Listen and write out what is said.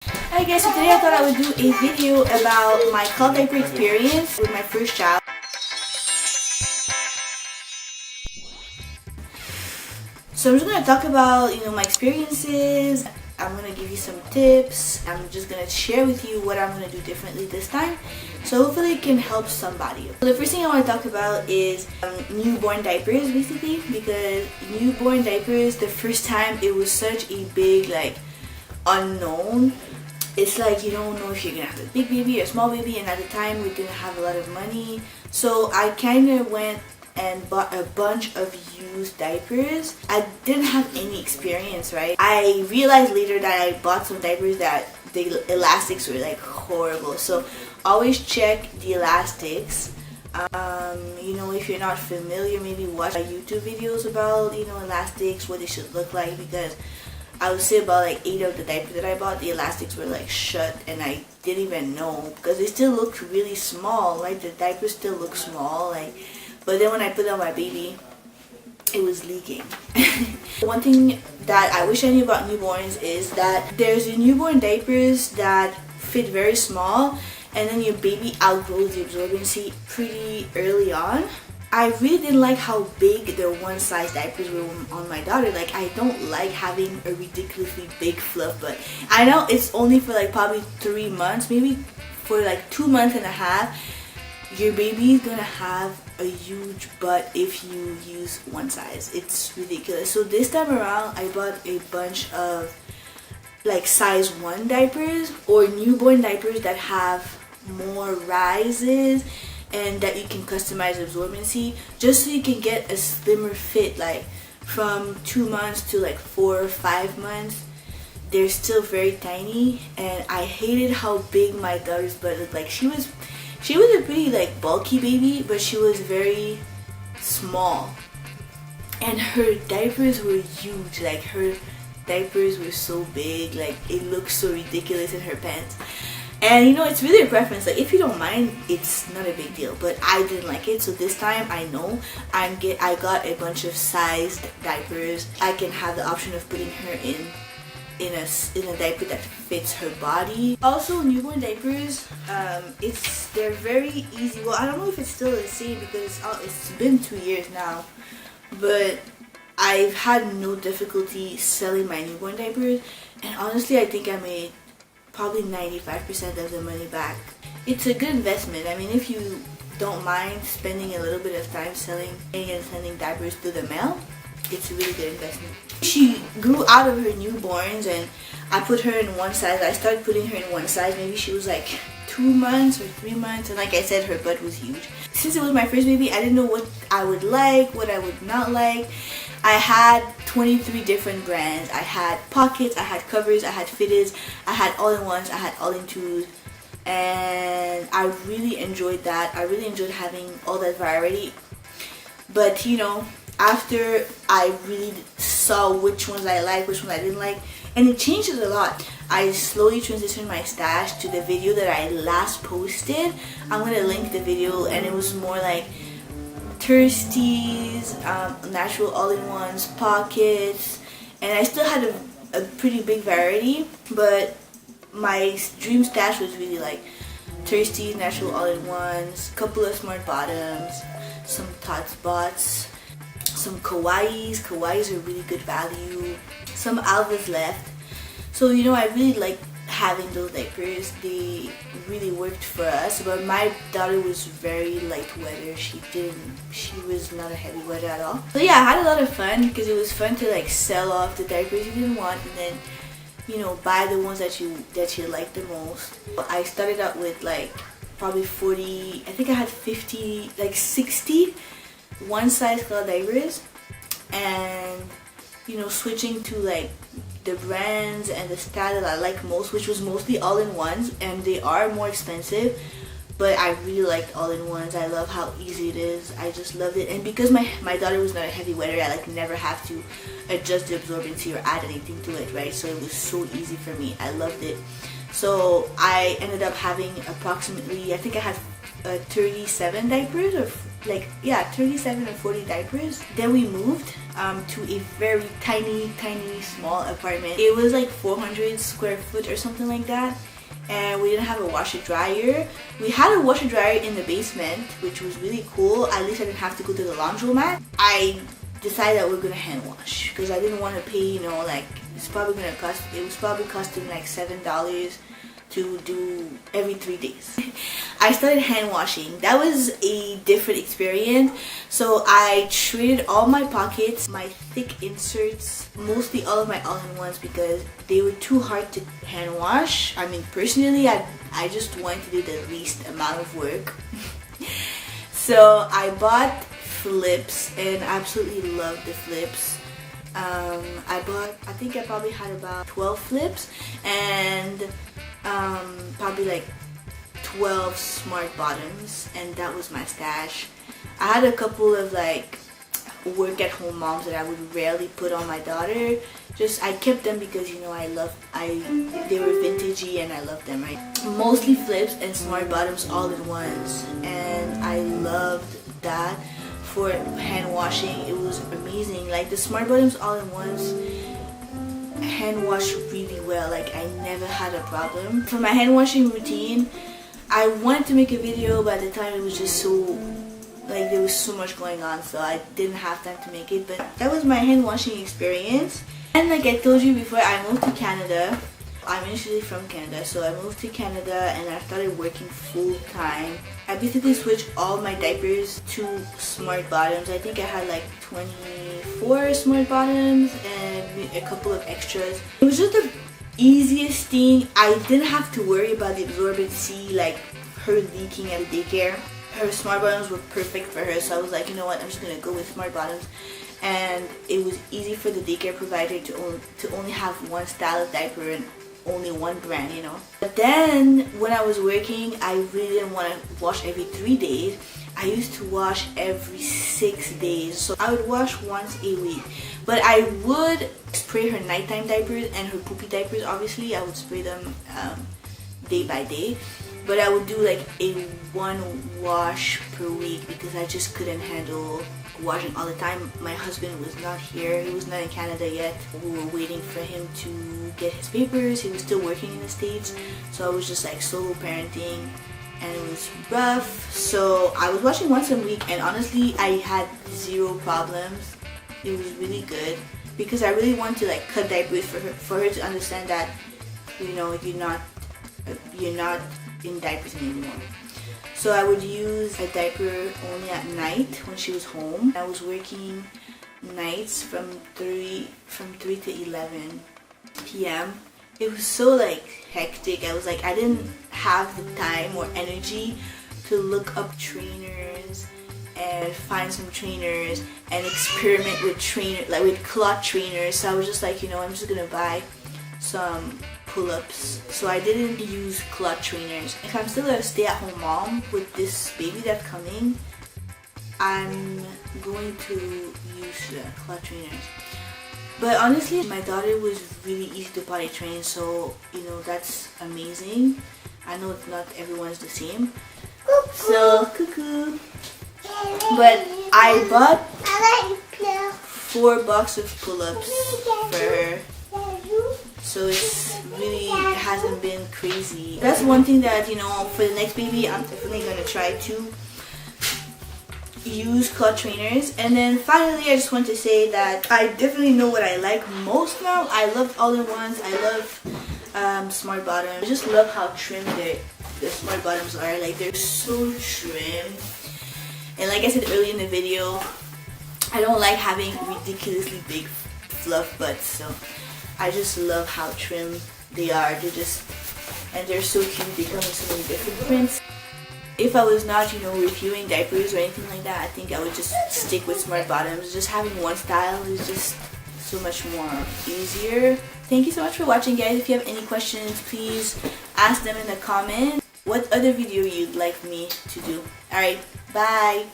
Hi guys, so today I thought I would do a video about my cloth diaper experience with my first child. So I'm just going to talk about, my experiences. I'm going to give you some tips. I'm just going to share with you what I'm going to do differently this time. So hopefully it can help somebody. So the first thing I want to talk about is newborn diapers basically, because newborn diapers, the first time it was such a big unknown. It's like you don't know if you're gonna have a big baby or a small baby, and at the time we didn't have a lot of money, so I kind of went and bought a bunch of used diapers. I didn't have any experience, right? I realized later that I bought some diapers that the elastics were like horrible, so always check the elastics. If you're not familiar, maybe watch YouTube videos about elastics, what they should look like, because I would say about like 8 of the diapers that I bought, the elastics were like shut, and I didn't even know because they still looked really small. Like the diapers still look small, but then when I put it on my baby, it was leaking. One thing that I wish I knew about newborns is that there's newborn diapers that fit very small, and then your baby outgrows the absorbency pretty early on. I really didn't like how big the one size diapers were on my daughter. Like, I don't like having a ridiculously big fluff, but I know it's only for like probably 3 months, maybe for like 2 months and a half. Your baby is gonna have a huge butt if you use one size. It's ridiculous. So this time around I bought a bunch of like size 1 diapers or newborn diapers that have more rises and that you can customize absorbency, just so you can get a slimmer fit. Like from 2 months to like 4 or 5 months, they're still very tiny, and I hated how big my daughter's butt looked. Like she was a pretty like bulky baby, but she was very small, and her diapers were huge. Like her diapers were so big, like it looked so ridiculous in her pants. And it's really a preference. Like if you don't mind, it's not a big deal, but I didn't like it. So this time I know I got a bunch of sized diapers. I can have the option of putting her in a diaper that fits her body. Also, newborn diapers, they're very easy. Well, I don't know if it's still the same because it's been 2 years now, but I've had no difficulty selling my newborn diapers, and honestly I think I made probably 95% of the money back. It's a good investment. I mean, if you don't mind spending a little bit of time selling and sending diapers through the mail, it's a really good investment. She grew out of her newborns, and I put her in one size. I started putting her in one size. Maybe she was like 2 months or 3 months, and like I said, her butt was huge. Since it was my first baby, I didn't know what I would like, what I would not like. I had 23 different brands. I had pockets, I had covers, I had fitteds, I had all-in-ones, I had all-in-twos, and I really enjoyed that. I really enjoyed having all that variety. But after I really saw which ones I liked, which ones I didn't like, and it changes a lot, I slowly transitioned my stash to the video that I last posted. I'm gonna link the video, and it was more like thirsties, natural all-in-ones, pockets, and I still had a pretty big variety, but my dream stash was really like thirsties, natural all-in-ones, couple of smart bottoms, some Tots Bots, some Kawaiis. Kawaiis are really good value, some Alvas left. So I really like having those diapers. They really worked for us, but my daughter was very light wetter. She was not a heavy wetter at all. So yeah, I had a lot of fun because it was fun to like sell off the diapers you didn't want, and then buy the ones that you like the most. I started out with like probably 40, I think I had 50, like 60 one size cloth diapers, and switching to like the brands and the style that I like most, which was mostly all-in-ones, and they are more expensive, but I really liked all-in-ones. I love how easy it is. I just loved it, and because my daughter was not a heavy wetter, I never have to adjust the absorbency or add anything to it, right? So it was so easy for me. I loved it. So I ended up having approximately, I think I had 37 diapers, or like, yeah, 37 or 40 diapers. Then we moved to a very tiny small apartment. It was like 400 square foot or something like that, and we didn't have a washer dryer. We had a washer dryer in the basement, which was really cool. At least I didn't have to go to the laundromat. I decided that we we're gonna hand wash because I didn't want to pay, you know, like it was probably costing like $7 to do every 3 days. I started hand washing. That was a different experience. So I traded all my pockets, my thick inserts, mostly all of my all-in-ones, because they were too hard to hand wash. I mean, personally, I just wanted to do the least amount of work. So I bought flips and absolutely loved the flips. I think I probably had about 12 flips and probably like 12 smart bottoms, and that was my stash. I had a couple of like work at home moms that I would rarely put on my daughter. Just I kept them because, you know, they were vintagey and I love them, right? Mostly flips and smart bottoms all in ones, and I loved that. For hand washing, it was amazing. Like the smart bottoms all in ones hand wash really well. Like I never had a problem. For my hand washing routine, I wanted to make a video, but at the time it was just so, like there was so much going on, so I didn't have time to make it. But that was my hand washing experience. And like I told you before, I moved to Canada. I'm initially from Canada, so I moved to Canada and I started working full time. I basically switched all my diapers to smart bottoms. I think I had like 24 smart bottoms and a couple of extras. It was just the easiest thing. I didn't have to worry about the absorbency, like her leaking at the daycare. Her smart bottoms were perfect for her, so I was like, you know what, I'm just gonna go with smart bottoms. And it was easy for the daycare provider to only have one style of diaper and only one brand, you know. But then when I was working, I really didn't want to wash every 3 days. I used to wash every 6 days, so I would wash once a week. But I would spray her nighttime diapers and her poopy diapers. Obviously I would spray them day by day, but I would do like a 1 wash per week because I just couldn't handle washing all the time. My husband was not here. He was not in Canada yet. We were waiting for him to get his papers. He was still working in the States, so I was just like solo parenting, and it was rough. So I was washing once a week, and honestly I had 0 problems. It was really good because I really wanted to like cut diapers for her to understand that, you know, you're not in diapers anymore. So I would use a diaper only at night when she was home. I was working nights from 3 to 11 p.m. It was so like hectic. I was like, I didn't have the time or energy to look up trainers and find some trainers and experiment with with cloth trainers. So I was just like, you know, I'm just gonna buy some pull-ups. So I didn't use cloth trainers. If I'm still a stay-at-home mom with this baby that's coming, I'm going to use cloth trainers. But honestly, my daughter was really easy to potty train, so you know, that's amazing. I know not everyone's the same. So cuckoo. But I bought 4 boxes of pull-ups for her. So it hasn't been crazy. That's one thing that, you know, for the next baby, I'm definitely going to try to use cloth trainers. And then finally, I just want to say that I definitely know what I like most now. I love all-in-ones. I love smart bottoms. I just love how trim the smart bottoms are. Like, they're so trim. And like I said earlier in the video, I don't like having ridiculously big fluff butts. So I just love how trim they are. They're so cute. They come in so many different prints. If I was not, you know, reviewing diapers or anything like that, I think I would just stick with smart bottoms. Just having one style is just so much more easier. Thank you so much for watching, guys. If you have any questions, please ask them in the comments. What other video you'd like me to do. Alright, bye!